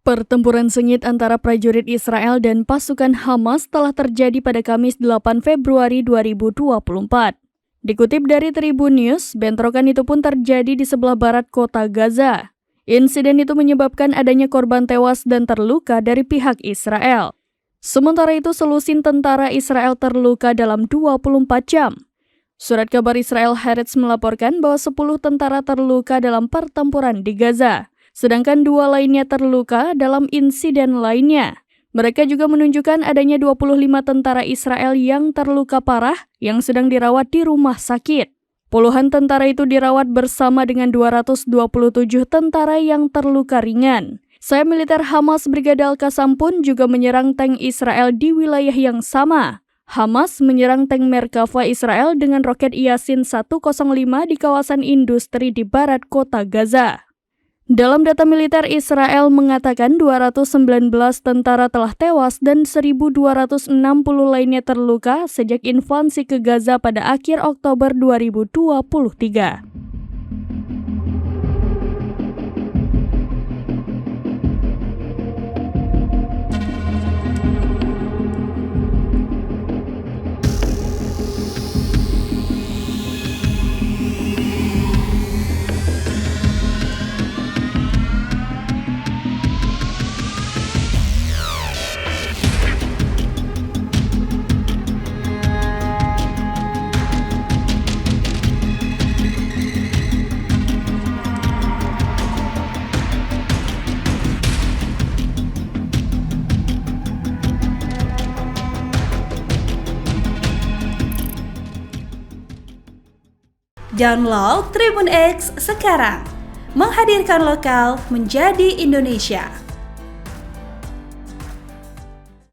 Pertempuran sengit antara prajurit Israel dan pasukan Hamas telah terjadi pada Kamis 8 Februari 2024. Dikutip dari Tribun News, bentrokan itu pun terjadi di sebelah barat kota Gaza. Insiden itu menyebabkan adanya korban tewas dan terluka dari pihak Israel. Sementara itu, selusin tentara Israel terluka dalam 24 jam. Surat kabar Israel Haaretz melaporkan bahwa 10 tentara terluka dalam pertempuran di Gaza, sedangkan 2 lainnya terluka dalam insiden lainnya. Mereka juga menunjukkan adanya 25 tentara Israel yang terluka parah yang sedang dirawat di rumah sakit. Puluhan tentara itu dirawat bersama dengan 227 tentara yang terluka ringan. Sayap militer Hamas Brigade Al-Qassam pun juga menyerang tank Israel di wilayah yang sama. Hamas menyerang tank Merkava Israel dengan roket Yasin 105 di kawasan industri di barat kota Gaza. Dalam data militer Israel mengatakan 219 tentara telah tewas dan 1.260 lainnya terluka sejak invasi ke Gaza pada akhir Oktober 2023. Download Tribun X sekarang, menghadirkan lokal menjadi Indonesia.